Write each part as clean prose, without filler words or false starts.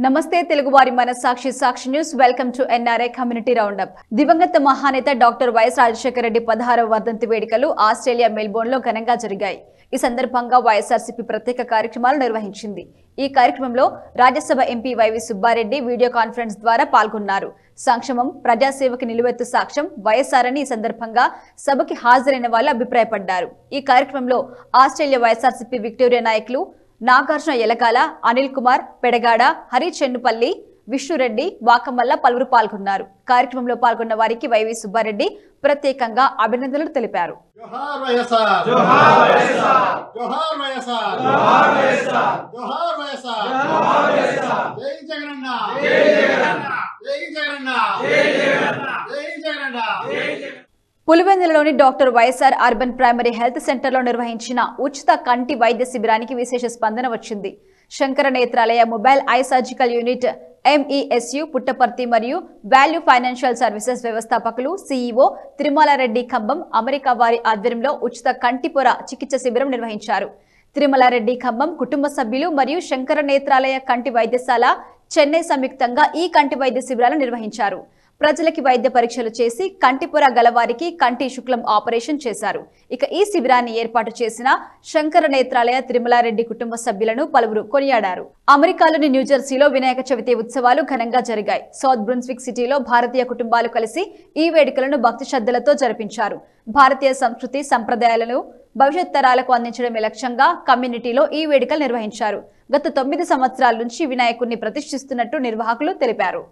నమస్తే తెలుగువారి మనస్సాక్షి Sakshi news welcome to NRI community roundup. దివంగత మహానేత డాక్టర్ వైఎస్ రాజశేఖర రెడ్డి 16వ వర్ధంతి వేడుకలు ఆస్ట్రేలియా మెల్బోర్న్ లో ఘనంగా జరిగాయి. ఈ సందర్భంగా వైఎస్ఆర్సీపీ ప్రత్యేక కార్యక్రమాలు నిర్వహించింది. ఈ కార్యక్రమంలో Rajya Sabha MP YV Subba Reddy video conference ద్వారా పాల్గొన్నారు. సంక్షేమం ప్రజాసేవకి నిలువెత్తు సాక్ష్యం వైఎస్ఆర్ అని ఈ సందర్భంగా సభకి హాజరైన వాళ్ళు అభిప్రాయపడ్డారు. ఈ కార్యక్రమంలో ఆస్ట్రేలియా వైఎస్ఆర్సీపీ విక్టోరియా నాయకులు నాగార్జున యలకాల, అనిల్ కుమార్, పెడగాడ, హరి చెన్నుపల్లి, విష్ణురెడ్డి, వాకమల్ల పలువురు పాల్గొన్నారు. కార్యక్రమంలో పాల్గొన్న వారికి వైవి సుబ్బారెడ్డి ప్రత్యేకంగా అభినందనలు తెలిపారు. పులివెందులలోని doctor YSR urban primary health సెంటర్లో నిర్వహించిన ఉచిత కంటి వైద్య శిబిరానికి విశేష స్పందన వచ్చింది. Sankara Nethralaya mobile eye surgical unit MESU Puttaparthi మరియు వాల్యూ ఫైనాన్షియల్ సర్వీసెస్ వ్యవస్థాపకులు సిఇఓ తిరుమలారెడ్డి ఖమ్మం అమెరికా వారి ఆధ్వర్యంలో ఉచిత కంటిపొర చికిత్స శిబిరం నిర్వహించారు. తిరుమలారెడ్డి ఖమ్మం కుటుంబ సభ్యులు మరియు శంకర నేత్రాలయ కంటి వైద్యశాల చెన్నై సంయుక్తంగా ఈ కంటి వైద్య శిబిరాలు నిర్వహించారు. ప్రజలకి వైద్య పరీక్షలు చేసి కంటిపొర గలవారికి కంటి శుక్లం ఆపరేషన్ చేశారు. ఇక ఈ శిబిరాన్ని ఏర్పాటు చేసిన శంకర నేత్రాలయ తిరుమలారెడ్డి కుటుంబ సభ్యులను పలువురు కొనియాడారు. అమెరికాలోని న్యూజెర్సీలో వినాయక చవితి ఉత్సవాలు ఘనంగా జరిగాయి. సౌత్ బ్రున్స్విక్ సిటీలో భారతీయ కుటుంబాలు కలిసి ఈ వేడుకలను భక్తి శ్రద్ధలతో జరిపించారు. భారతీయ సంస్కృతి సంప్రదాయాలను భవిష్యత్ తరాలకు అందించడమే లక్ష్యంగా కమ్యూనిటీలో ఈ వేడుకలు నిర్వహించారు. గత 9 సంవత్సరాల నుంచి వినాయకుడిని ప్రతిష్ఠిస్తున్నట్టు నిర్వాహకులు తెలిపారు.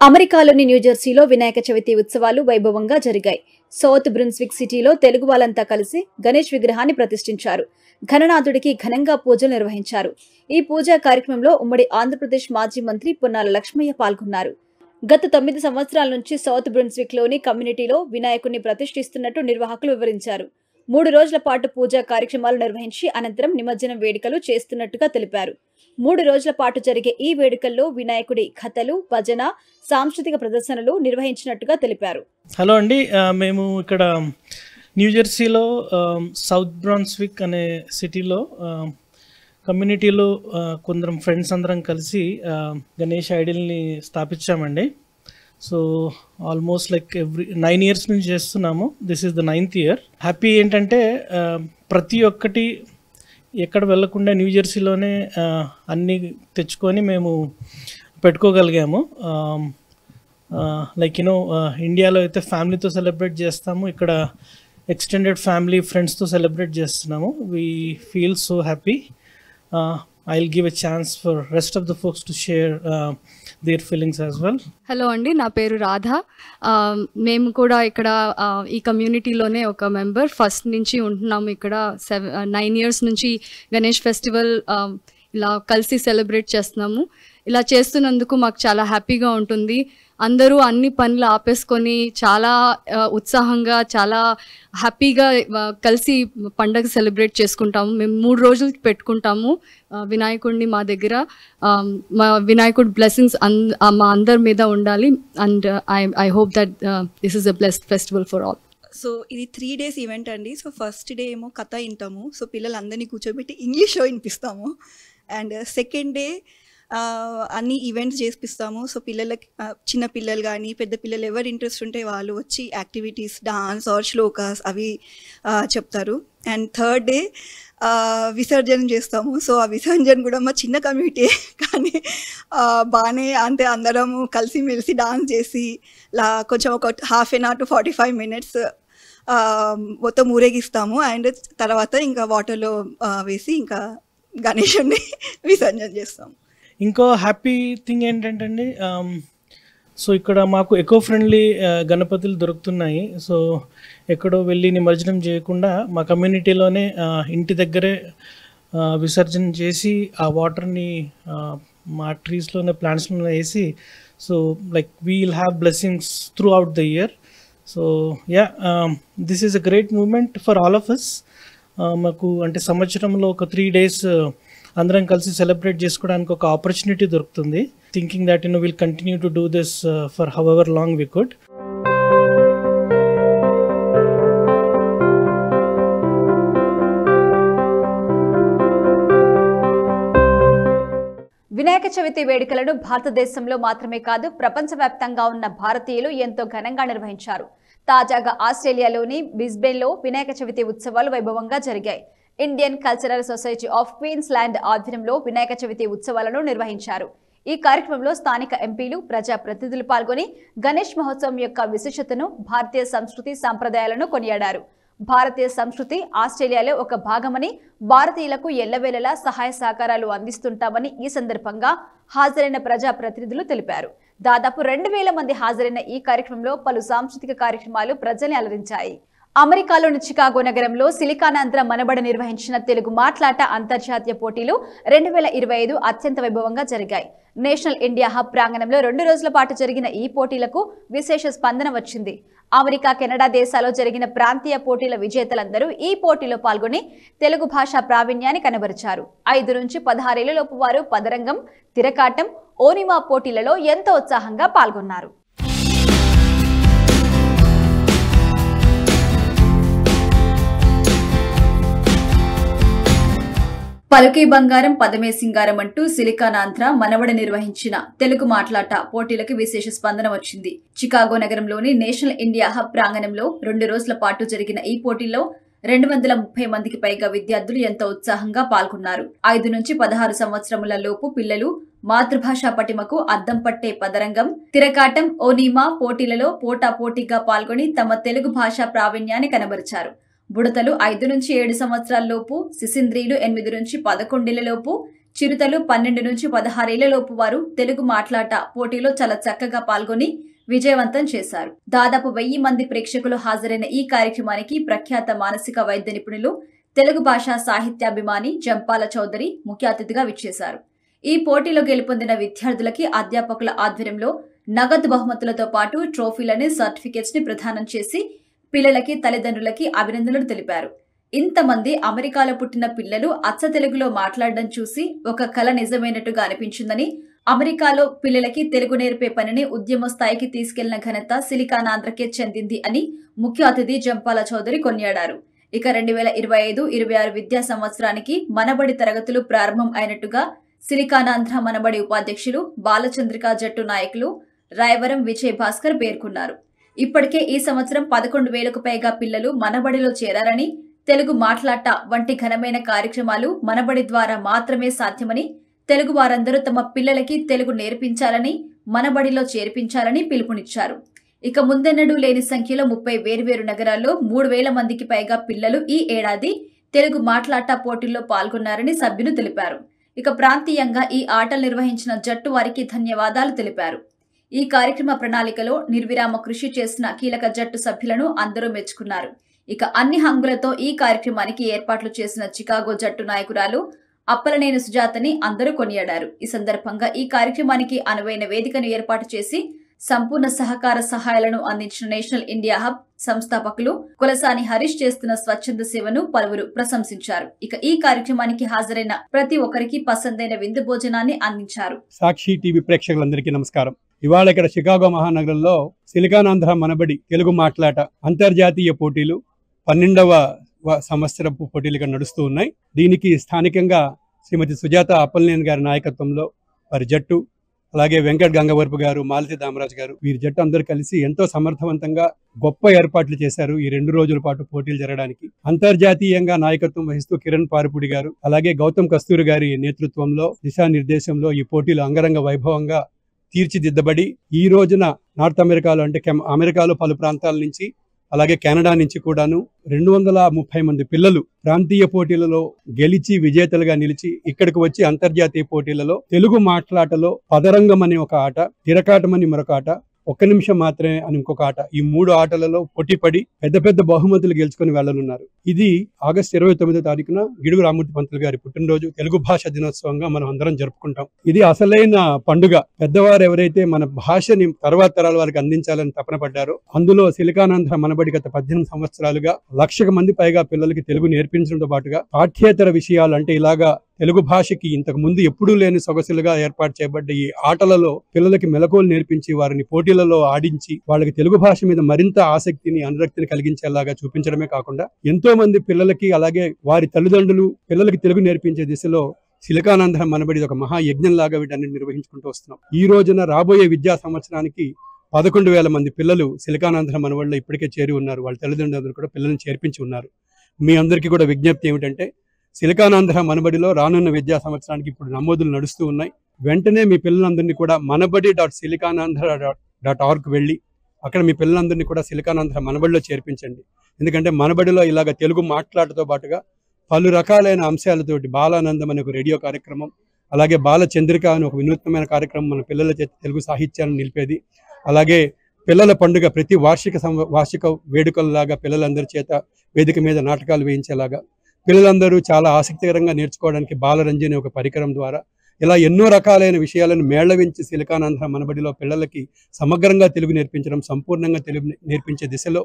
అమెరికాలోని న్యూజెర్సీలో వినాయక చవితి ఉత్సవాలు వైభవంగా జరిగాయి. సౌత్ బ్రున్స్విక్ సిటీలో తెలుగు వాళ్ళంతా కలిసి గణేష్ విగ్రహాన్ని ప్రతిష్ఠించారు. ఘననాథుడికి ఘనంగా పూజలు నిర్వహించారు. ఈ పూజా కార్యక్రమంలో ఉమ్మడి ఆంధ్రప్రదేశ్ మాజీ మంత్రి పొన్నాల లక్ష్మయ్య పాల్గొన్నారు. గత 9 సంవత్సరాల నుంచి సౌత్ బ్రున్స్విక్ లోని కమ్యూనిటీలో వినాయకుడిని ప్రతిష్ఠిస్తున్నట్టు నిర్వాహకులు వివరించారు. 3 రోజుల పాటు పూజా కార్యక్రమాలు నిర్వహించి అనంతరం నిమజ్జనం వేడుకలు చేస్తున్నట్టుగా తెలిపారు. 3 రోజుల పాటు జరిగే ఈ వేడుకల్లో వినాయకుడి కథలు, భజన, సాంస్కృతిక ప్రదర్శనలు నిర్వహించినట్టుగా తెలిపారు. హలో అండి, మేము ఇక్కడ న్యూజెర్సీలో సౌత్ బ్రాన్స్విక్ అనే సిటీలో కమ్యూనిటీలో కొందరం ఫ్రెండ్స్ అందరం కలిసి గణేష్ ఐడిల్ని స్థాపించామండి. సో ఆల్మోస్ట్ లైక్ 9 years నుంచి చేస్తున్నాము. This is the 9th year. Happy ఏంటంటే ప్రతి ఒక్కటి ఎక్కడ వెళ్లకుండా న్యూజెర్సీలోనే అన్నీ తెచ్చుకొని మేము పెట్టుకోగలిగాము. లైక్ ఇండియాలో అయితే ఫ్యామిలీతో సెలబ్రేట్ చేస్తాము, ఇక్కడ ఎక్స్టెండెడ్ ఫ్యామిలీ ఫ్రెండ్స్తో సెలబ్రేట్ చేస్తున్నాము. We feel so happy. I'll give a chance for rest of the folks to share their feelings as well. Hello అండి, నా పేరు రాధ. మేము కూడా ఇక్కడ ఈ కమ్యూనిటీలోనే ఒక మెంబర్. ఫస్ట్ నుంచి ఉంటున్నాము ఇక్కడ. 9 years నుంచి గణేష్ ఫెస్టివల్ ఇలా కలిసి సెలబ్రేట్ చేస్తున్నాము. ఇలా చేస్తున్నందుకు మాకు చాలా హ్యాపీగా ఉంటుంది. అందరూ అన్ని పనులు ఆపేసుకొని చాలా ఉత్సాహంగా, చాలా హ్యాపీగా కలిసి పండగ సెలబ్రేట్ చేసుకుంటాము. మేము 3 రోజులు పెట్టుకుంటాము వినాయకుడిని మా దగ్గర. మా వినాయకుడి బ్లెస్సింగ్స్ మా అందరి మీద ఉండాలి. And I hope that this is a blessed festival for all. So ఇది 3 days ఈవెంట్ అండి. సో ఫస్ట్ డే ఏమో కథ వింటాము. సో పిల్లలందరినీ కూర్చోబెట్టి ఇంగ్లీష్లో వినిపిస్తాము. అండ్ సెకండ్ డే అన్ని ఈవెంట్స్ చేపిస్తాము. సో పిల్లలకి, చిన్న పిల్లలు కానీ పెద్ద పిల్లలు ఎవరు ఇంట్రెస్ట్ ఉంటే వాళ్ళు వచ్చి యాక్టివిటీస్, డాన్స్ ఆర్ శ్లోకాస్ అవి చెప్తారు. అండ్ థర్డ్ డే విసర్జన చేస్తాము. సో ఆ విసర్జన కూడా మా చిన్న కమ్యూనిటీ కానీ బాగానే అంతే అందరము కలిసిమెలిసి డాన్స్ చేసి కొంచెం ఒక 1/2 hour to 45 minutes మొత్తం ఊరేగిస్తాము. అండ్ తర్వాత ఇంకా వాటర్లో వేసి ఇంకా గణేశుడిని విసర్జన చేస్తాము. ఇంకో హ్యాపీ థింగ్ ఏంటంటే అండి, సో ఇక్కడ మాకు ఎకో ఫ్రెండ్లీ గణపతులు దొరుకుతున్నాయి. సో ఎక్కడో వెళ్ళి నిమజ్జనం చేయకుండా మా కమ్యూనిటీలోనే ఇంటి దగ్గరే విసర్జన చేసి ఆ వాటర్ని మా ట్రీస్లోనే, ప్లాంట్స్లోనే వేసి, so like we'll have blessings throughout the year. So yeah, this is a great moment for all of us. మాకు అంటే సంవత్సరంలో ఒక 3 days అందరం కలిసి సెలబ్రేట్ చేసుకోవడానికి ఒక ఆపర్చునిటీ దొరుకుతుంది. Thinking that will continue to do this for however long we could. Vinayaka Chavithi వేడుకలను భారతదేశంలో మాత్రమే కాదు ప్రపంచవ్యాప్తంగా ఉన్న భారతీయులు ఎంతో ఘనంగా నిర్వహించారు. తాజాగా ఆస్ట్రేలియాలోని బ్రిస్బేన్లో వినాయక చవితి ఉత్సవాలు వైభవంగా జరిగాయి. Indian cultural society of Queensland ఆధ్వర్యంలో వినాయక చవితి ఉత్సవాలను నిర్వహించారు. ఈ కార్యక్రమంలో స్థానిక ఎంపీలు, ప్రజా ప్రతినిధులు పాల్గొని గణేష్ మహోత్సవం యొక్క విశిష్టతను, భారతీయ సంస్కృతి సంప్రదాయాలను కొనియాడారు. భారతీయ సంస్కృతి ఆస్ట్రేలియాలో ఒక భాగమని, భారతీయులకు ఎల్లవేళలా సహాయ సహకారాలు అందిస్తుంటామని ఈ సందర్భంగా హాజరైన ప్రజా ప్రతినిధులు తెలిపారు. దాదాపు 2000 మంది హాజరైన ఈ కార్యక్రమంలో పలు సాంస్కృతిక కార్యక్రమాలు ప్రజల్ని అలరించాయి. అమెరికాలోని చికాగో నగరంలో సిలికానాంధ్ర మనబడి నిర్వహించిన తెలుగు మాట్లాట అంతర్జాతీయ పోటీలు 2025 అత్యంత వైభవంగా జరిగాయి. నేషనల్ ఇండియా హబ్ ప్రాంగణంలో 2 రోజుల పాటు జరిగిన ఈ పోటీలకు విశేష స్పందన వచ్చింది. అమెరికా, కెనడా దేశాల్లో జరిగిన ప్రాంతీయ పోటీల విజేతలందరూ ఈ పోటీలో పాల్గొని తెలుగు భాషా ప్రావీణ్యాన్ని కనబరిచారు. 5 నుంచి 16 ఏళ్లలోపు వారు పదరంగం, తిరకాటం, ఓనిమా పోటీలలో ఎంతో ఉత్సాహంగా పాల్గొన్నారు. పలుకే బంగారం, పదమే సింగారం అంటూ సిలికానాంధ్ర మనబడి నిర్వహించిన తెలుగు మాట్లాట పోటీలకు విశేష స్పందన వచ్చింది. చికాగో నగరంలోని నేషనల్ ఇండియా హబ్ ప్రాంగణంలో 2 రోజుల పాటు జరిగిన ఈ పోటీల్లో 230 మందికి పైగా విద్యార్థులు ఎంతో ఉత్సాహంగా పాల్గొన్నారు. 5 నుంచి 16 సంవత్సరముల లోపు పిల్లలు మాతృభాషా పటిమకు అద్దం పట్టే పదరంగం, తిరకాటం, ఓనీమా పోటీలలో పోటాపోటీగా పాల్గొని తమ తెలుగు భాషా ప్రావీణ్యాన్ని కనబరిచారు. బుడతలు 5 నుంచి 7 సంవత్సరాలలోపు, శిశింద్రీలు 8 నుంచి 11 ఏళ్లలోపు, చిరుతలు 12 నుంచి 16 ఏళ్లలోపు వారు తెలుగు మాట్లాట పోటీలో చాలా చక్కగా పాల్గొని విజయవంతం చేశారు. దాదాపు 1000 మంది ప్రేక్షకులు హాజరైన ఈ కార్యక్రమానికి ప్రఖ్యాత మానసిక వైద్య నిపుణులు, తెలుగు భాషా సాహిత్యాభిమాని జంపాల చౌదరి ముఖ్య అతిథిగా విచ్చేశారు. ఈ పోటీలో గెలుపొందిన విద్యార్థులకి అధ్యాపకుల ఆధ్వర్యంలో నగదు బహుమతులతో పాటు ట్రోఫీలని, సర్టిఫికెట్స్ ని ప్రదానం చేసి పిల్లలకి, తల్లిదండ్రులకి అభినందనలు తెలిపారు. ఇంతమంది అమెరికాలో పుట్టిన పిల్లలు అచ్చ తెలుగులో మాట్లాడడం చూసి ఒక కల నిజమైనట్టుగా అనిపించిందని, అమెరికాలో పిల్లలకి తెలుగు నేర్పే పనిని ఉద్యమ స్థాయికి తీసుకెళ్లిన ఘనత సిలికానాంధ్రకే చెందింది అని ముఖ్య అతిథి జంపాల చౌదరి కొనియాడారు. ఇక 2025-26 విద్యా సంవత్సరానికి మనబడి తరగతులు ప్రారంభం అయినట్టుగా సిలికానాంధ్ర మనబడి ఉపాధ్యక్షులు, బాలచంద్రిక జట్టు నాయకులు రాయవరం విజయ్ భాస్కర్ పేర్కొన్నారు. ఇప్పటికే ఈ సంవత్సరం 11,000కు పైగా పిల్లలు మనబడిలో చేరారని, తెలుగు మాట్లాట వంటి ఘనమైన కార్యక్రమాలు మనబడి ద్వారా మాత్రమే సాధ్యమని, తెలుగు వారందరూ తమ పిల్లలకి తెలుగు నేర్పించాలని, మనబడిలో చేర్పించాలని పిలుపునిచ్చారు. ఇక ముందెన్నడూ లేని సంఖ్యలో 30 వేర్వేరు నగరాల్లో 3,000 మందికి పైగా పిల్లలు ఈ ఏడాది తెలుగు మాట్లాట పోటీల్లో పాల్గొన్నారని సభ్యులు తెలిపారు. ఇక ప్రాంతీయంగా ఈ ఆటలు నిర్వహించిన జట్టు వారికి ధన్యవాదాలు తెలిపారు. ఈ కార్యక్రమ ప్రణాళికలో నిర్విరామ కృషి చేసిన కీలక జట్టు సభ్యులను అందరూ మెచ్చుకున్నారు. ఇక అన్ని హంగులతో ఈ కార్యక్రమానికి ఏర్పాట్లు చేసిన చికాగో జట్టు నాయకురాలు అప్పలనేని సుజాతని అందరూ కొనియాడారు. ఈ సందర్భంగా ఈ కార్యక్రమానికి అనువైన వేదికను ఏర్పాటు చేసి సంపూర్ణ సహకార సహాయాలను అందించిన నేషనల్ ఇండియా హబ్ సంస్థాపకులు కులసాని హరీష్ చేస్తున్న స్వచ్ఛంద సేవను పలువురు ప్రశంసించారు. ఇక ఈ కార్యక్రమానికి హాజరైన ప్రతి ఒక్కరికి పసందైన విందు భోజనాన్ని అందించారు. సాక్షి టీవీ ప్రేక్షకులందరికీ నమస్కారం. ఇవాళ ఇక్కడ షికాగో మహానగరంలో సిలికానాంధ్ర మనబడి తెలుగు మాట్లాట అంతర్జాతీయ పోటీలు 12వ సంవత్సరపు పోటీలు ఇక్కడ నడుస్తూ ఉన్నాయి. దీనికి స్థానికంగా శ్రీమతి సుజాత అప్పలనేని గారి నాయకత్వంలో వారి జట్టు, అలాగే వెంకట్ గంగవరపు గారు, మాలతి దామరాజు గారు, వీరి జట్టు అందరూ కలిసి ఎంతో సమర్థవంతంగా గొప్ప ఏర్పాట్లు చేశారు. ఈ 2 రోజుల పాటు పోటీలు జరగడానికి అంతర్జాతీయంగా నాయకత్వం వహిస్తూ కిరణ్ పారుపుడి గారు, అలాగే గౌతమ్ కస్తూరి గారి నేతృత్వంలో, దిశానిర్దేశంలో ఈ పోటీలు అంగరంగ వైభవంగా తీర్చిదిద్దబడి ఈ రోజున నార్త్ అమెరికాలో అంటే అమెరికాలో పలు ప్రాంతాల నుంచి, అలాగే కెనడా నుంచి కూడాను 230 మంది పిల్లలు ప్రాంతీయ పోటీలలో గెలిచి విజేతలుగా నిలిచి ఇక్కడికి వచ్చి అంతర్జాతీయ పోటీలలో తెలుగు మాట్లాటలో పదరంగం అని ఒక ఆట, తిరకాటం అని మరొక ఆట, 1 నిమిషం మాత్రమే అని ఇంకొక ఆట, ఈ 3 ఆటలలో పోటీపడి పెద్ద పెద్ద బహుమతులు గెలుచుకుని వెళ్లనున్నారు. ఇది ఆగస్టు 29వ తారీఖున గిడుగు రామ్మూర్తి పంతులు గారి పుట్టినరోజు తెలుగు భాష దినోత్సవంగా మనం అందరం జరుపుకుంటాం. ఇది అసలైన పండుగ. పెద్దవారు ఎవరైతే మన భాషని తర్వాత తరాల వారికి అందించాలని తపన పడ్డారో అందులో సిలికానాంధ్ర మనబడి గత 18 సంవత్సరాలుగా 1,00,000 మంది పైగా పిల్లలకి తెలుగు నేర్పించడంతో పాటుగా పాఠ్యేతర విషయాలు అంటే ఇలాగా తెలుగు భాషకి ఇంతకు ముందు ఎప్పుడూ లేని సొగసులుగా ఏర్పాటు చేయబడ్డ ఈ ఆటలలో పిల్లలకి మెలకువలు నేర్పించి వారిని పోటీలలో ఆడించి వాళ్ళకి తెలుగు భాష మీద మరింత ఆసక్తిని, అనురక్తిని కలిగించేలాగా చూపించడమే కాకుండా ఎంతో మంది పిల్లలకి అలాగే వారి తల్లిదండ్రులు పిల్లలకి తెలుగు నేర్పించే దిశలో సిలికానాంధ్ర మనబడి ఒక మహాయజ్ఞంలాగా వీటన్నిటి నిర్వహించుకుంటూ వస్తున్నాం. ఈ రోజున రాబోయే విద్యా సంవత్సరానికి 11,000 మంది పిల్లలు సిలికానాంధ్ర మనబడిలో ఇప్పటికే చేరి ఉన్నారు. వాళ్ళ తల్లిదండ్రులందరూ కూడా పిల్లల్ని చేర్పించి ఉన్నారు. మీ అందరికీ కూడా విజ్ఞప్తి ఏమిటంటే, సిలికానాంధ్ర మనబడిలో రానున్న విద్యా సంవత్సరానికి ఇప్పుడు నమోదులు నడుస్తూ ఉన్నాయి. వెంటనే మీ పిల్లలందరినీ కూడా manabadi.silikanandhra.org వెళ్ళి అక్కడ మీ పిల్లలందరినీ కూడా సిలికానాంధ్ర మనబడిలో చేర్పించండి. ఎందుకంటే మనబడిలో ఇలాగ తెలుగు మాట్లాడటంతో పాటుగా పలు రకాలైన అంశాలతోటి బాలానందం అనే ఒక రేడియో కార్యక్రమం, అలాగే బాలచంద్రిక అనే ఒక వినూత్నమైన కార్యక్రమం మన పిల్లల చేత తెలుగు సాహిత్యాన్ని నిలిపేది, అలాగే పిల్లల పండుగ ప్రతి వార్షిక వేడుకల్లాగా పిల్లలందరి చేత వేదిక మీద నాటకాలు వేయించేలాగా పిల్లలందరూ చాలా ఆసక్తికరంగా నేర్చుకోవడానికి బాలరంజని ఒక పరికరం ద్వారా ఇలా ఎన్నో రకాలైన విషయాలను మేళవించి సిలికానాంధ్ర మనబడిలో పిల్లలకి సమగ్రంగా తెలుగు నేర్పించడం, సంపూర్ణంగా తెలుగు నేర్పించే దిశలో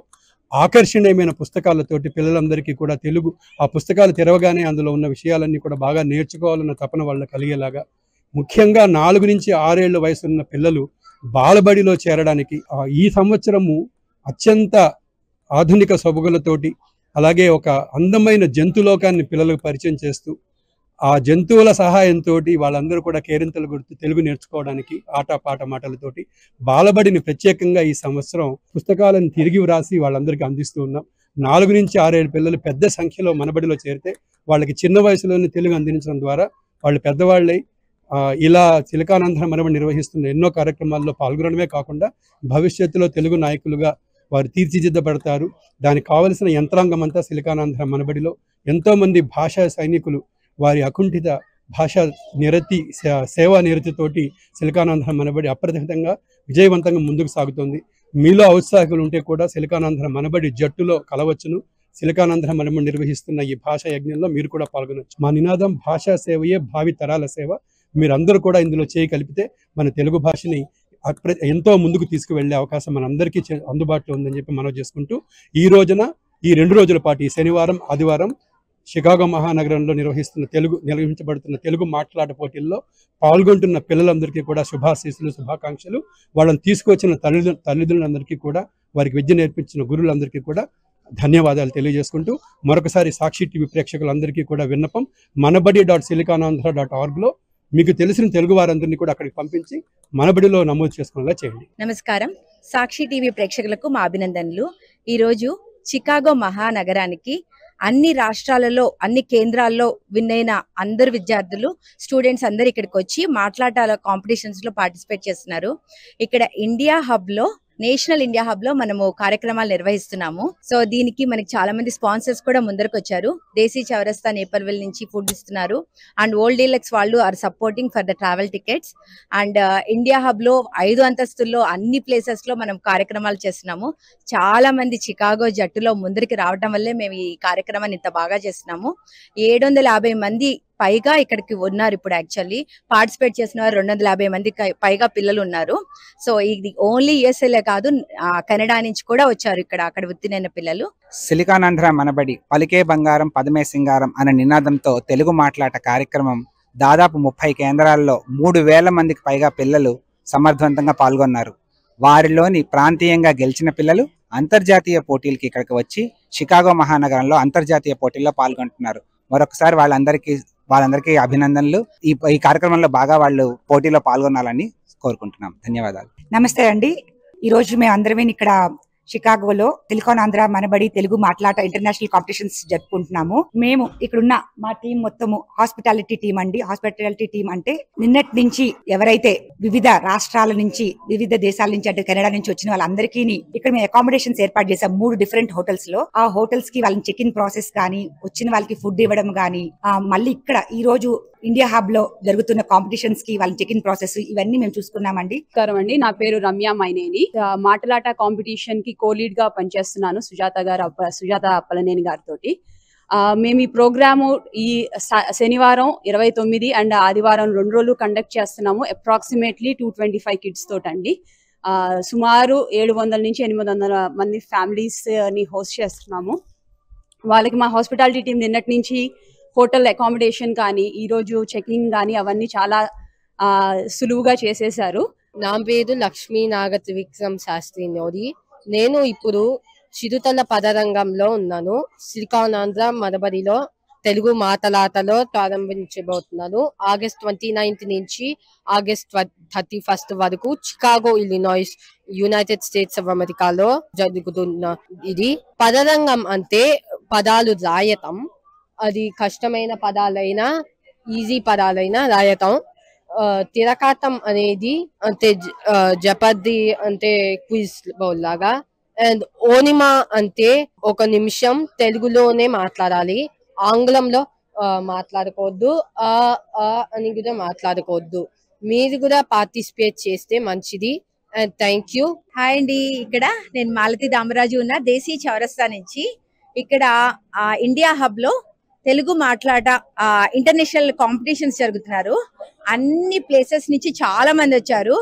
ఆకర్షణీయమైన పుస్తకాలతోటి పిల్లలందరికీ కూడా తెలుగు ఆ పుస్తకాలు తెరవగానే అందులో ఉన్న విషయాలన్నీ కూడా బాగా నేర్చుకోవాలన్న తపన వాళ్ళకి కలిగేలాగా, ముఖ్యంగా 4 నుంచి 6 ఏళ్ల వయసు ఉన్న పిల్లలు బాలబడిలో చేరడానికి ఈ సంవత్సరము అత్యంత ఆధునిక సొబగులతోటి అలాగే ఒక అందమైన జంతులోకాన్ని పిల్లలకు పరిచయం చేస్తూ ఆ జంతువుల సహాయంతో వాళ్ళందరూ కూడా కేరింతలు కొడుతూ తెలుగు నేర్చుకోవడానికి ఆటపాట మాటలతోటి బాలబడిని ప్రత్యేకంగా ఈ సంవత్సరం పుస్తకాలను తిరిగి వ్రాసి వాళ్ళందరికీ అందిస్తూ ఉన్నాం. 4 నుంచి 6 ఏళ్ళ పిల్లలు పెద్ద సంఖ్యలో మనబడిలో చేరితే వాళ్ళకి చిన్న వయసులోనే తెలుగు అందించడం ద్వారా వాళ్ళు పెద్దవాళ్ళై ఇలా సిలికానాంధ్ర మనబడి నిర్వహిస్తున్న ఎన్నో కార్యక్రమాల్లో పాల్గొనడమే కాకుండా భవిష్యత్తులో తెలుగు నాయకులుగా వారు తీర్చిదిద్దబడతారు. దానికి కావలసిన యంత్రాంగం అంతా సిలికానాంధ్ర మనబడిలో ఎంతోమంది భాషా సైనికులు వారి అకుంఠిత భాషా నిరతి సేవా నిరతితోటి సిలికానాంధ్ర మనబడి అప్రతిహితంగా విజయవంతంగా ముందుకు సాగుతుంది. మీలో ఔత్సాహికులు ఉంటే కూడా సిలికానాంధ్ర మనబడి జట్టులో కలవచ్చును. సిలికానాంధ్ర మనబడి నిర్వహిస్తున్న ఈ భాషా యజ్ఞంలో మీరు కూడా పాల్గొనవచ్చు. మా నినాదం భాషా సేవయే భావి తరాల సేవ. మీరందరూ కూడా ఇందులో చేయి కలిపితే మన తెలుగు భాషని ఎంతో ముందుకు తీసుకువెళ్లే అవకాశం మనందరికీ అందుబాటులో ఉందని చెప్పి మనం చేసుకుంటూ ఈ రోజున ఈ 2 రోజుల పాటు ఈ శనివారం ఆదివారం షికాగో మహానగరంలో నిర్వహించబడుతున్న తెలుగు మాట్లాట పోటీల్లో పాల్గొంటున్న పిల్లలందరికీ కూడా శుభాశీస్సులు, శుభాకాంక్షలు. వాళ్ళని తీసుకొచ్చిన తల్లిదండ్రులందరికీ కూడా, వారికి విద్య నేర్పించిన గురువులందరికీ కూడా ధన్యవాదాలు తెలియజేసుకుంటూ మరొకసారి సాక్షి టీవీ ప్రేక్షకులందరికీ కూడా విన్నపం, manabadi.silikanandhra.org మీకు తెలిసిన తెలుగు వారందరినీ కూడా అక్కడికి పంపించి మనబడిలో నమోదు చేసుకునేలా చేయండి. నమస్కారం, సాక్షి టీవీ ప్రేక్షకులకు మా అభినందనలు. ఈరోజు చికాగో మహానగరానికి అన్ని రాష్ట్రాలలో అన్ని కేంద్రాల్లో విన్ అయిన అందరు విద్యార్థులు స్టూడెంట్స్ అందరు ఇక్కడికి వచ్చి మాట్లాడాల కాంపిటీషన్స్ లో పార్టిసిపేట్ చేస్తున్నారు. ఇక్కడ నేషనల్ ఇండియా హబ్ లో మనము కార్యక్రమాలు నిర్వహిస్తున్నాము. సో దీనికి మనకి చాలా మంది స్పాన్సర్స్ కూడా ముందరకు వచ్చారు. దేశీ చౌరస్తా నేపల్విల్ నుంచి ఫుడ్ ఇస్తున్నారు అండ్ ఓల్డ్ డీలక్స్ వాళ్ళు are supporting for the travel tickets. And India hub లో 5 అంతస్తుల్లో అన్ని ప్లేసెస్ లో మనం కార్యక్రమాలు చేస్తున్నాము. చాలా మంది చికాగో జట్టులో ముందరికి రావడం వల్లే మేము ఈ కార్యక్రమాన్ని ఇంత బాగా చేస్తున్నాము. 750 మంది పైగా ఇక్కడికి ఉన్నారు. ఇప్పుడు యాక్చువల్లీ పార్టిసిపేట్ చేసిన వారు 250 మంది పైగా పిల్లలు ఉన్నారు. సో ఇది ఓన్లీ యూఎస్ఏలే కాదు, కెనడా నుంచి కూడా వచ్చారు అక్కడ ఉత్తీర్ణైన పిల్లలు. సిలికానాంధ్ర మనబడి పలికే బంగారం పదమే సింగారం అనే నినాదంతో తెలుగు మాట్లాట కార్యక్రమం దాదాపు 30 కేంద్రాల్లో 3,000 మందికి పైగా పిల్లలు సమర్థవంతంగా పాల్గొన్నారు. వారిలోని ప్రాంతీయంగా గెలిచిన పిల్లలు అంతర్జాతీయ పోటీలకి ఇక్కడికి వచ్చి షికాగో మహానగరంలో అంతర్జాతీయ పోటీల్లో పాల్గొంటున్నారు. మరొకసారి వాళ్ళందరికీ అభినందనలు. ఈ కార్యక్రమంలో బాగా వాళ్ళు పోటీలో పాల్గొనాలని కోరుకుంటున్నాం. ధన్యవాదాలు. నమస్తే అండి. ఈరోజు మేము అందరమే ఇక్కడ షికాగోలో సిలికానాంధ్ర మనబడి తెలుగు మాట్లాట ఇంటర్నేషనల్ కాంపిటీషన్స్ జరుపుకుంటున్నాము. మేము ఇక్కడున్న మా టీం మొత్తము హాస్పిటాలిటీ టీం అండి. హాస్పిటాలిటీ టీం అంటే నిన్నటి నుంచి ఎవరైతే వివిధ రాష్ట్రాల నుంచి వివిధ దేశాల నుంచి అంటే కెనడా నుంచి వచ్చిన వాళ్ళందరికీ ఇక్కడ మేము అకామిడేషన్స్ ఏర్పాటు చేసాం 3 డిఫరెంట్ హోటల్స్ లో. ఆ హోటల్స్ కి వాళ్ళని చెక్ ఇన్ ప్రాసెస్ కానీ, వచ్చిన వాళ్ళకి ఫుడ్ ఇవ్వడం కానీ, మళ్ళీ ఇక్కడ ఈ రోజు ఇండియా హబ్ లో జరుగుతున్న కాంపిటీషన్స్ కి వాళ్ళ చెక్ ఇన్ ప్రాసెస్ ఇవన్నీ మేము చూసుకున్నామండి. నమస్కారం, నా పేరు రమ్య మైనేని. మాటలాట కాంపిటీషన్ కి కో-లీడ్ గా పనిచేస్తున్నాను సుజాత అప్పలనేని గారితో. మేము ఈ ప్రోగ్రాము ఈ శనివారం 29 అండ్ ఆదివారం 2 రోజులు కండక్ట్ చేస్తున్నాము. అప్రాక్సిమేట్లీ 225 కిడ్స్ తోటండి. సుమారు 700 నుంచి 800 మంది ఫ్యామిలీస్ ని హోస్ట్ చేస్తున్నాము. వాళ్ళకి మా హాస్పిటాలిటీ టీం నిన్నటి నుంచి హోటల్ అకామిడేషన్ కానీ, ఈరోజు చెకింగ్ కానీ అవన్నీ చాలా సులువుగా చేసేశారు. నా పేరు లక్ష్మీ నాగత్రివిక్రమ్ శాస్త్రి నోడి. నేను ఇప్పుడు చిరుతల పదరంగంలో ఉన్నాను. సిలికానాంధ్ర మనబడిలో తెలుగు మాటలాటలో ప్రారంభించబోతున్నాను. ఆగస్ట్ 29 నుంచి ఆగస్ట్ 31 వరకు Chicago, Illinois, United states of అమెరికాలో జరుగుతున్న ఇది. పదరంగం అంటే పదాలు రాయటం. అది కష్టమైన పదాలైనా ఈజీ పదాలైనా రాయటం. తిరకాటం అనేది అంటే జపర్ది అంటే క్విజ్ బౌల్ లాగా. అండ్ ఓనిమా అంటే 1 నిమిషం తెలుగులోనే మాట్లాడాలి, ఆంగ్లంలో మాట్లాడకూడదు, అని కూడా మాట్లాడకూడదు. మీరు కూడా పార్టిసిపేట్ చేస్తే మంచిది. And thank you. హాయ్ అండి, ఇక్కడ నేను మాలతి దామరాజు ఉన్న దేశీ చౌరస్తా నుంచి. ఇక్కడ ఇండియా హబ్ లో తెలుగు మాట్లాడ ఇంటర్నేషనల్ కాంపిటీషన్స్ జరుగుతున్నారు. అన్ని ప్లేసెస్ నుంచి చాలా మంది వచ్చారు.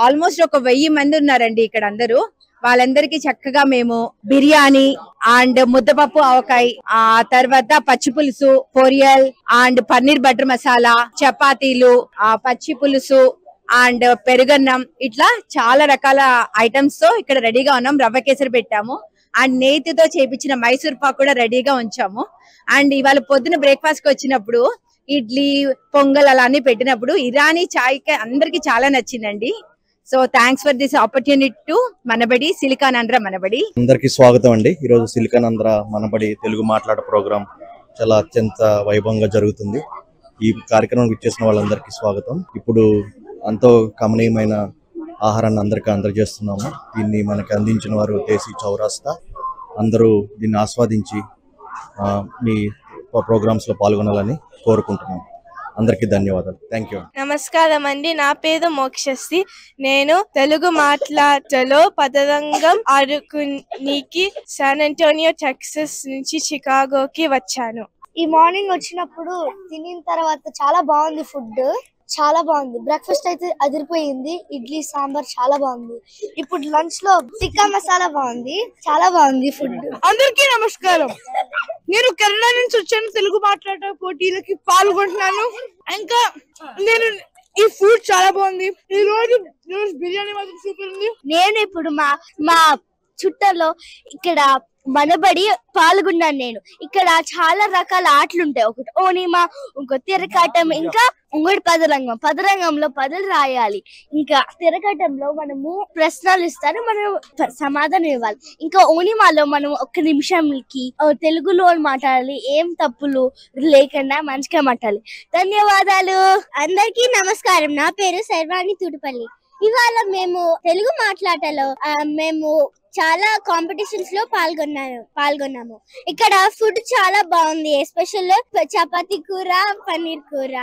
ఆల్మోస్ట్ 1000 మంది ఉన్నారండి ఇక్కడ. అందరూ వాళ్ళందరికీ చక్కగా మేము బిర్యానీ అండ్ ముద్దపప్పు ఆవకాయ, ఆ తర్వాత పచ్చి పులుసు, పొరియల్ అండ్ పన్నీర్ బటర్ మసాలా, చపాతీలు, పచ్చి పులుసు అండ్ పెరుగన్నం, ఇట్లా చాలా రకాల ఐటమ్స్ తో ఇక్కడ రెడీగా ఉన్నాం. రవ్వ కేసరి పెట్టాము అండ్ నేతితో చేపించిన మైసూర్ పాక్ కూడా రెడీగా ఉంచాము. అండ్ ఇవాళ పొద్దున బ్రేక్ఫాస్ట్ కి వచ్చినప్పుడు ఇడ్లీ, పొంగల్ అలా అన్ని పెట్టినప్పుడు ఇరానీ చాయ్ అందరికి చాలా నచ్చిందండి. So thanks for this opportunity to Manabadi, SiliconAndhra Manabadi. అందరికీ స్వాగతం అండి. ఈరోజు సిలికానాంధ్ర మనబడి తెలుగు మాట్లాడ ప్రోగ్రాం చాలా అత్యంత వైభవంగా జరుగుతుంది. ఈ కార్యక్రమం ఇచ్చేసిన వాళ్ళందరికీ స్వాగతం. ఇప్పుడు ఎంతో కమనీయమైన ఆహారాన్ని అందరికీ అందజేస్తున్నాము. దీన్ని మనకి అందించిన వారు దేశీ చౌరస్తా. అందరూ దీన్ని ఆస్వాదించి మీ ప్రోగ్రామ్స్లో పాల్గొనాలని కోరుకుంటున్నాం. అందరికీ ధన్యవాదాలు. Thank you. నమస్కారం అండి, నా పేరు మోక్షశ్రీ. నేను తెలుగు మాట్లాటలో పదరంగం ఆడుకునికి శాన్ అంటోనియో టెక్సస్ నుంచి చికాగోకి వచ్చాను. ఈ మార్నింగ్ వచ్చినప్పుడు తినిన తర్వాత చాలా బాగుంది, ఫుడ్ చాలా బాగుంది. బ్రేక్ఫాస్ట్ అయితే అదిరిపోయింది, ఇడ్లీ సాంబార్ చాలా బాగుంది. ఇప్పుడు లంచ్ లో టిక్కా మసాలా బాగుంది, చాలా బాగుంది ఫుడ్. అందరికీ నమస్కారం. నేను కేరళ నుంచి వచ్చాను. తెలుగు మాట్లాడే పోటీలకి పాల్గొంటున్నాను. ఇంకా నేను ఈ ఫుడ్ చాలా బాగుంది. ఈ రోజు బిర్యానీ మాత్రం సూపర్ ఉంది. నేను ఇప్పుడు మా చుట్టలో ఇక్కడ మనబడి పాల్గొన్నాను. నేను ఇక్కడ చాలా రకాల ఆటలు ఉంటాయి. ఒకటి ఓనిమా, ఇంకో తిరకాటం, ఇంకా ఇంకోటి పదరంగం. పదరంగంలో పదలు రాయాలి. ఇంకా తిరకాటంలో మనము ప్రశ్నలు ఇస్తారు, మనం సమాధానం ఇవ్వాలి. ఇంకా ఓనిమాలో మనం 1 నిమిషంకి తెలుగులో మాట్లాడాలి, ఏం తప్పులు లేకుండా మంచిగా మాట్లాడాలి. ధన్యవాదాలు. అందరికీ నమస్కారం. నా పేరు సర్వాణి తుడుపల్లి. ఇవాళ మేము తెలుగు మాట్లాటలో మేము చాలా కాంపిటీషన్స్ లో పాల్గొన్నాము. ఇక్కడ ఫుడ్ చాలా బాగుంది, ఎస్పెషల్ చపాతీ కూర, పన్నీర్ కూర.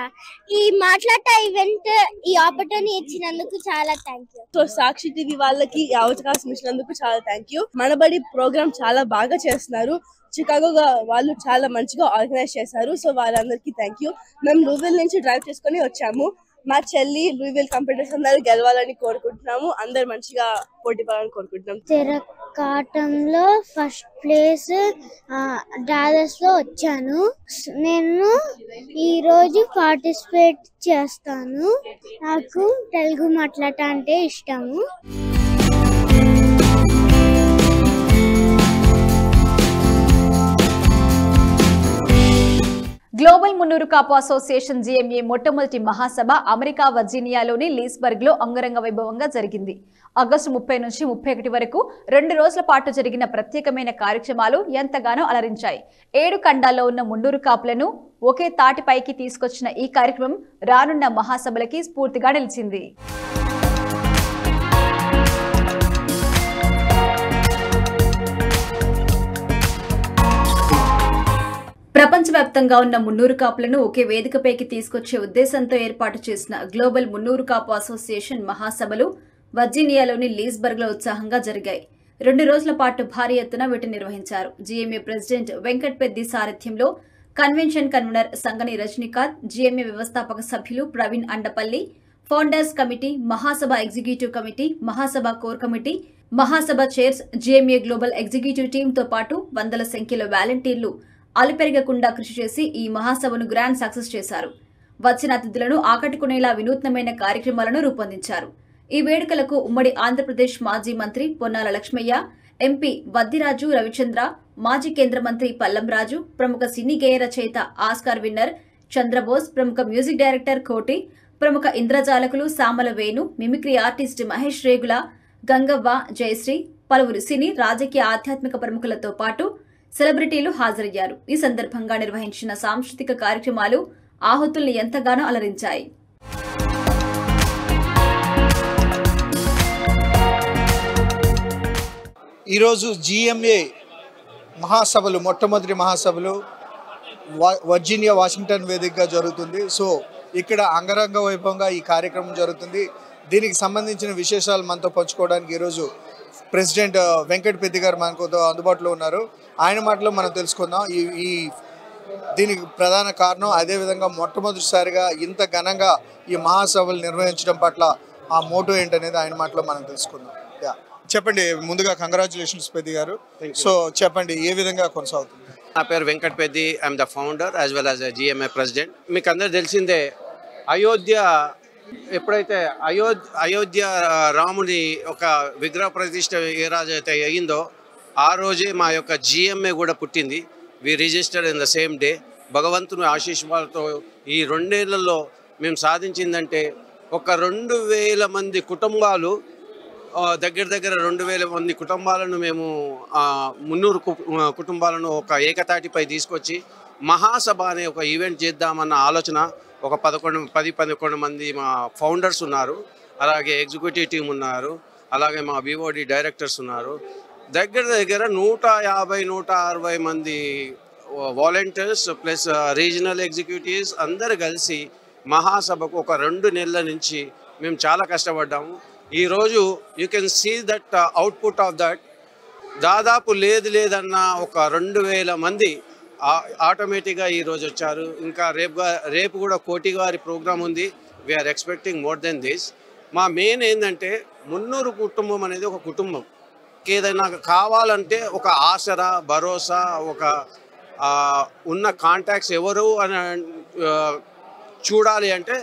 ఈ మాట్లాట ఈవెంట్ ఈ ఆపర్చునిటీ ఇచ్చినందుకు చాలా thank you. So Sakshi TV వాళ్ళకి ఈ అవకాశం ఇచ్చినందుకు చాలా థ్యాంక్ యూ. మనబడి ప్రోగ్రామ్ చాలా బాగా చేస్తున్నారు. చికాగో వాళ్ళు చాలా మంచిగా ఆర్గనైజ్ చేశారు. సో వాళ్ళందరికీ థ్యాంక్ యూ. మేము లూవిల్ నుంచి డ్రైవ్ చేసుకుని వచ్చాము. మా చెల్లి లూవిల్ కాంపిటీషన్ అందరూ గెలవాలని కోరుకుంటున్నాము. అందరు మంచిగా పోటీ పడాలని కోరుకుంటున్నాం. తిరకాటంలో ఫస్ట్ ప్లేస్ డాలస్ లో వచ్చాను. నేను ఈ రోజు పార్టిసిపేట్ చేస్తాను. నాకు తెలుగు మాట్లాడట అంటే ఇష్టము. Global Munnuru Kapu association GMA మొట్టమొదటి మహాసభ అమెరికా వర్జీనియాలోని లీస్బర్గ్ లో అంగరంగ వైభవంగా జరిగింది. ఆగస్టు 30 నుంచి 31 వరకు 2 రోజుల పాటు జరిగిన ప్రత్యేకమైన కార్యక్రమాలు ఎంతగానో అలరించాయి. 7 ఖండాల్లో ఉన్న మున్నూరు కాపులను ఒకే తాటిపైకి తీసుకొచ్చిన ఈ కార్యక్రమం రానున్న మహాసభలకి స్ఫూర్తిగా నిలిచింది. ప్రపంచవ్యాప్తంగా ఉన్న మున్నూరు కాపులను ఒకే వేదికపైకి తీసుకొచ్చే ఉద్దేశంతో ఏర్పాటు చేసిన గ్లోబల్ మున్నూరు కాపు అసోసియేషన్ మహాసభలు వర్జీనియాలోని లీస్బర్గ్ లో ఉత్సాహంగా జరిగాయి. 2 రోజుల పాటు భారీ ఎత్తున వీటిని నిర్వహించారు. GMA ప్రెసిడెంట్ వెంకట్ పెద్ది సారథ్యంలో కన్వెన్షన్ కన్వీనర్ సంగని రజనీకాంత్, GMA వ్యవస్థాపక సభ్యులు ప్రవీణ్ అండపల్లి, ఫౌండర్స్ కమిటీ, మహాసభ ఎగ్జిక్యూటివ్ కమిటీ, మహాసభ కోర్ కమిటీ, మహాసభ చైర్స్, GMA గ్లోబల్ ఎగ్జిక్యూటివ్ టీంతో పాటు వందల సంఖ్యలో వాలంటీర్లు అలుపెరగకుండా కృషి చేసి ఈ మహాసభను గ్రాండ్ సక్సెస్ చేశారు. వచ్చిన అతిథులను ఆకట్టుకునేలా వినూత్నమైన కార్యక్రమాలను రూపొందించారు. ఈ వేడుకలకు ఉమ్మడి ఆంధ్రప్రదేశ్ మాజీ మంత్రి పొన్నాల లక్ష్మయ్య, ఎంపీ వద్దిరాజు రవిచంద్ర, మాజీ కేంద్ర మంత్రి పల్లం రాజు, ప్రముఖ సినీ గేయ రచయిత ఆస్కార్ విన్నర్ చంద్రబోస్, ప్రముఖ మ్యూజిక్ డైరెక్టర్ కోటి, ప్రముఖ ఇంద్రజాలకులు సామల వేణు, మిమిక్రీ ఆర్టిస్ట్ మహేష్ రేగుల, గంగవ్వ, జయశ్రీ, పలువురు సినీ, రాజకీయ, ఆధ్యాత్మిక ప్రముఖులతో పాటు సెలబ్రిటీలు హాజరయ్యారు. ఈ సందర్భంగా నిర్వహించిన సాంస్కృతిక కార్యక్రమాలు ఆహుతుల్ని ఎంతగానో అలరించాయి. ఈరోజు జిఎంఏ మహాసభలు, మొట్టమొదటి మహాసభలు వర్జీనియా వాషింగ్టన్ వేదికగా జరుగుతుంది. సో ఇక్కడ అంగరంగ వైభవంగా ఈ కార్యక్రమం జరుగుతుంది. దీనికి సంబంధించిన విశేషాలు మనతో పంచుకోవడానికి ఈరోజు ప్రెసిడెంట్ వెంకట్ పెద్ది గారు మనకు అందుబాటులో ఉన్నారు. ఆయన మాటలో మనం తెలుసుకుందాం ఈ దీనికి ప్రధాన కారణం, అదేవిధంగా మొట్టమొదటిసారిగా ఇంత ఘనంగా ఈ మహాసభలు నిర్వహించడం పట్ల ఆ మోటో ఏంటనేది ఆయన మాటలో మనం తెలుసుకుందాం. చెప్పండి, ముందుగా కంగ్రాచులేషన్స్ పెద్ది గారు. సో చెప్పండి, ఏ విధంగా కొనసాగుతుంది? నా పేరు Venkat Peddi, I'm the founder as well as GMA president. మీకు అందరు తెలిసిందే, అయోధ్య ఎప్పుడైతే అయోధ్య రాముని ఒక విగ్రహ ప్రతిష్ట ఏ రోజు అయితే అయ్యిందో ఆ రోజే మా యొక్క జిఎంఏ కూడా పుట్టింది. We registered in the same day. భగవంతుని ఆశీస్సులతో ఈ 2 ఏళ్లలో మేము సాధించిందంటే ఒక 2000 మంది కుటుంబాలు, దగ్గర 2000 మంది కుటుంబాలను మేము 300 కుటుంబాలను ఒక ఏకతాటిపై తీసుకొచ్చి మహాసభ అనే ఒక ఈవెంట్ చేద్దామన్న ఆలోచన. ఒక 10-11 మంది మా ఫౌండర్స్ ఉన్నారు, అలాగే ఎగ్జిక్యూటివ్ టీం ఉన్నారు, అలాగే మా బీఓడి డైరెక్టర్స్ ఉన్నారు. దగ్గర 150-160 మంది వాలంటీర్స్ ప్లస్ రీజనల్ ఎగ్జిక్యూటివ్స్ అందరు కలిసి మహాసభకు ఒక 2 నెలల నుంచి మేము చాలా కష్టపడ్డాము. ఈరోజు you can see that output of that. దాదాపు లేదన్నా ఒక 2000 మంది ఆటోమేటిక్గా ఈరోజు వచ్చారు. ఇంకా రేపు కూడా కోటి గారి ప్రోగ్రామ్ ఉంది. We're expecting more than this. మా మెయిన్ ఏంటంటే 300 కుటుంబం అనేది ఒక కుటుంబం. ఏదైనా కావాలంటే ఒక ఆసరా, భరోసా, ఒక ఉన్న కాంటాక్ట్స్ ఎవరు అని చూడాలి అంటే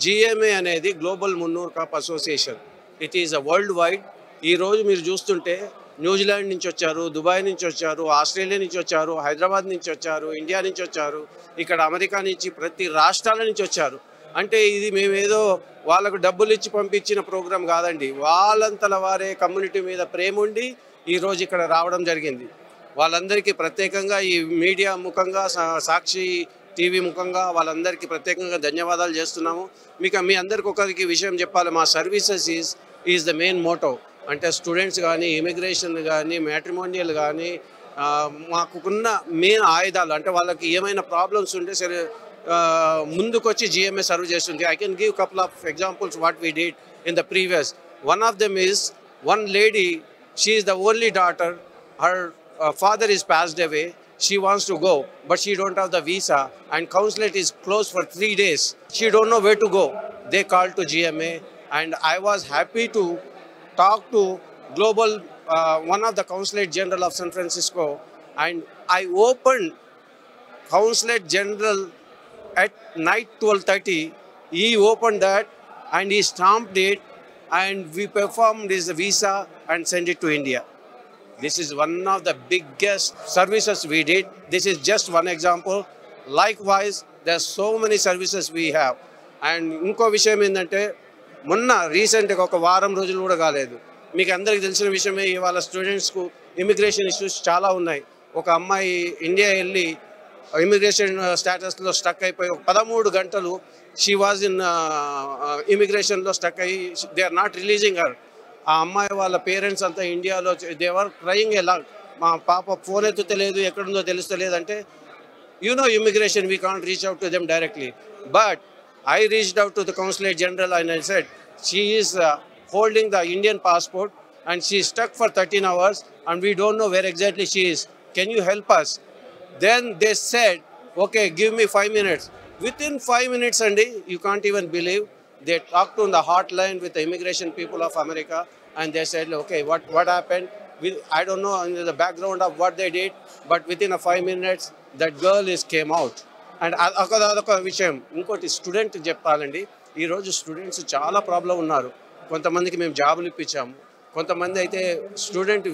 జిఎంఏ అనేది global Munnur cup association. It is a world wide. ఈరోజు మీరు చూస్తుంటే న్యూజిలాండ్ నుంచి వచ్చారు, దుబాయ్ నుంచి వచ్చారు, ఆస్ట్రేలియా నుంచి వచ్చారు, హైదరాబాద్ నుంచి వచ్చారు, ఇండియా నుంచి వచ్చారు, ఇక్కడ అమెరికా నుంచి ప్రతి రాష్ట్రాల నుంచి వచ్చారు. అంటే ఇది మేమేదో వాళ్ళకు డబ్బులు ఇచ్చి పంపించిన ప్రోగ్రాం కాదండి. వాళ్ళంతల వారే కమ్యూనిటీ మీద ప్రేమ ఉండి ఈరోజు ఇక్కడ రావడం జరిగింది. వాళ్ళందరికీ ప్రత్యేకంగా ఈ మీడియా ముఖంగా, సాక్షి టీవీ ముఖంగా వాళ్ళందరికీ ప్రత్యేకంగా ధన్యవాదాలు చేస్తున్నాము. మీ అందరికీ ఒకరికి విషయం చెప్పాలి, మా services is the main motto. అంటే స్టూడెంట్స్ కానీ, ఇమిగ్రేషన్ కానీ, మ్యాట్రిమోనియల్ కానీ, మాకున్న మెయిన్ ఆయుధాలు. అంటే వాళ్ళకి ఏమైనా ప్రాబ్లమ్స్ ఉంటే సరే ముందుకొచ్చి జిఎంఏ సర్వ్ చేస్తుంది. I can give couple of examples what we did in the previous. One of them is one lady, she is the only daughter, her father is passed away. She wants to go, but she don't have the visa, and consulate is closed for 3 days. She don't know where to go. They called to GMA, and I was happy to talk to global one of the consulate general of San Francisco, and I opened consulate general at night 12:30. He opened that and he stamped it, and we performed his visa and sent it to India. This is one of the biggest services we did. This is just one example. Likewise, there are so many services we have. And ఇంకో విషయం ఏంటంటే, మొన్న రీసెంట్గా ఒక వారం రోజులు కూడా కాలేదు, మీకు అందరికీ తెలిసిన విషయమే, ఇవాళ స్టూడెంట్స్కు ఇమిగ్రేషన్ ఇష్యూస్ చాలా ఉన్నాయి. ఒక అమ్మాయి ఇండియా వెళ్ళి ఇమిగ్రేషన్ స్టేటస్లో స్టక్ అయిపోయి 13 గంటలు షీ వాజ్ ఇన్ ఇమిగ్రేషన్లో స్టక్ అయ్యి they are not releasing her. ఆ అమ్మాయి వాళ్ళ పేరెంట్స్ అంతా ఇండియాలో దేవర్ క్రయింగ్ ఎలా, మా పాప ఫోన్ ఎత్తుతలేదు, ఎక్కడుందో తెలుస్తలేదు అంటే, you know immigration we can't reach out to them directly. But I reached out to the consulate general and I said she is holding the Indian passport and she is stuck for 13 hours and we don't know where exactly she is. Can you help us? Then they said, okay, give me 5 minutes. Within 5 minutes, Andy, you can't even believe, they talked on the hotline with the immigration people of America and they said, okay, what happened? I don't know the background of what they did, but within a 5 minutes, that girl came out. And అదొక విషయం. ఇంకోటి student చెప్పాలండి, ఈరోజు students చాలా problem ఉన్నారు. కొంతమందికి మేము జాబులు ఇప్పించాము, కొంతమంది అయితే స్టూడెంట్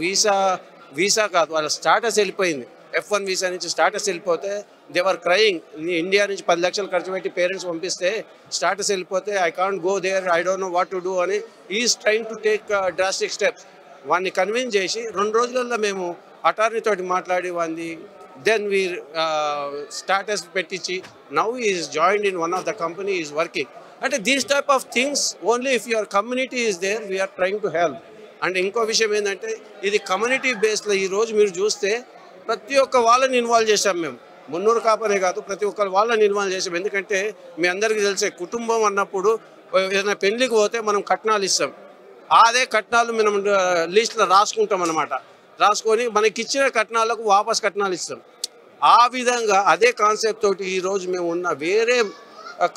వీసా కాదు, వాళ్ళ స్టాటస్ వెళ్ళిపోయింది. F1 వీసా నుంచి స్టాటస్ వెళ్ళిపోతే దేవర్ క్రయింగ్. ఇండియా నుంచి 10 లక్షలు ఖర్చు పెట్టి పేరెంట్స్ పంపిస్తే స్టాటస్ వెళ్ళిపోతే I can't go there, I don't know what to do అని is trying to take drastic steps. వాడిని కన్విన్స్ చేసి 2 రోజులలో మేము అటార్నీ తోటి మాట్లాడి వాడిని దెన్ వీ స్టాటస్ పెట్టించి now is joined in one of the company is working. అంటే these type of things only if your community is there we are trying to help. And ఇంకో విషయం ఏంటంటే ఇది కమ్యూనిటీ బేస్లో ఈరోజు మీరు చూస్తే ప్రతి ఒక్క వాళ్ళని ఇన్వాల్వ్ చేశాం మేము. మున్నూరు కాపనే కాదు, ప్రతి ఒక్కరు వాళ్ళని ఇన్వాల్వ్ చేసాం. ఎందుకంటే మీ అందరికీ తెలిసే కుటుంబం అన్నప్పుడు ఏదైనా పెళ్లికి పోతే మనం కట్నాలు ఇస్తాం. అదే కట్నాలు మనం లిస్ట్లో రాసుకుంటాం అన్నమాట. రాసుకొని మనకి ఇచ్చిన కట్నాలకు వాపస్ కట్నాలు ఇస్తాం. ఆ విధంగా అదే కాన్సెప్ట్ తోటి ఈరోజు మేము ఉన్న వేరే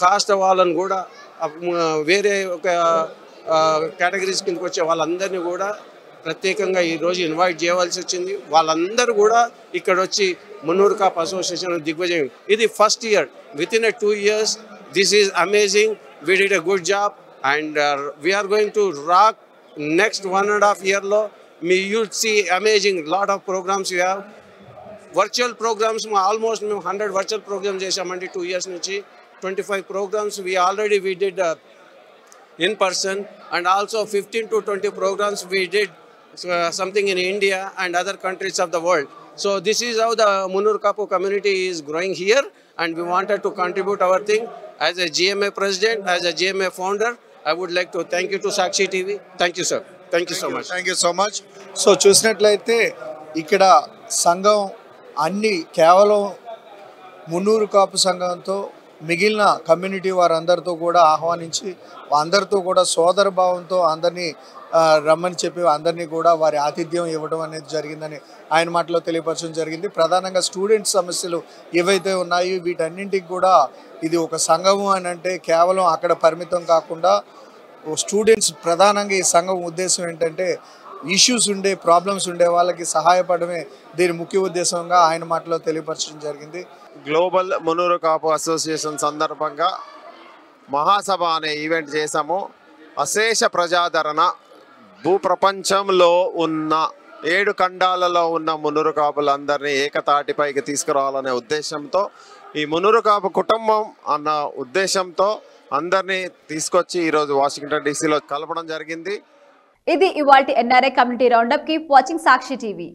కాస్ట్ వాళ్ళని కూడా వేరే ఒక కేటగిరీస్ కిందకి వచ్చే వాళ్ళందరినీ కూడా ప్రత్యేకంగా ఈరోజు ఇన్వైట్ చేయవలసి వచ్చింది. వాళ్ళందరూ కూడా ఇక్కడ వచ్చి మున్నూరు కాప్ అసోసియేషన్ దిగ్విజయం. ఇది first year. Within 2 years this is amazing. We did a good job and we're going to rock. Next 1.5 yearలో you see amazing lot of programs we have. Virtual programs almost 100 virtual programs చేశామండి 2 years నుంచి. 25 programs we did in person, and also 15 to 20 programs we did something in India and other countries of the world. So this is how the Munnooru Kapu community is growing here, and we wanted to contribute our thing. As a GMA president, as a GMA founder, I would like to thank you to Sakshi TV. Thank you, sir. Thank you so much. Thank you so much. So చూసినట్లయితే ఇక్కడ సంఘం అన్ని కేవలం మున్నూరు కాపు సంఘంతో మిగిలిన community వారందరితో కూడా ఆహ్వానించి అందరితో కూడా సోదర భావంతో అందరినీ రమ్మని చెప్పి అందరినీ కూడా వారి ఆతిథ్యం ఇవ్వడం అనేది జరిగిందని ఆయన మాటలో తెలియపరచడం జరిగింది. ప్రధానంగా స్టూడెంట్స్ సమస్యలు ఏవైతే ఉన్నాయో వీటన్నింటికి కూడా ఇది ఒక సంఘము అని అంటే కేవలం అక్కడ పరిమితం కాకుండా స్టూడెంట్స్ ప్రధానంగా ఈ సంఘం ఉద్దేశం ఏంటంటే ఇష్యూస్ ఉండే ప్రాబ్లమ్స్ ఉండే వాళ్ళకి సహాయపడమే దీని ముఖ్య ఉద్దేశంగా ఆయన మాటలో తెలియపరచడం జరిగింది. గ్లోబల్ మున్నూరు కాపు అసోసియేషన్ సందర్భంగా మహాసభ అనే ఈవెంట్ చేశాము. అశేష ప్రజాదరణ, భూప్రపంచంలో ఉన్న 7 ఖండాలలో ఉన్న మున్నూరు కాపులందరినీ ఏకతాటిపైకి తీసుకురావాలనే ఉద్దేశంతో ఈ మున్నూరు కాపు కుటుంబం అన్న ఉద్దేశంతో అందరినీ తీసుకొచ్చి ఈరోజు వాషింగ్టన్ డీసీలో కలపడం జరిగింది. ఇది ఇవాల్టి NRI community roundup. Keep watching Sakshi TV.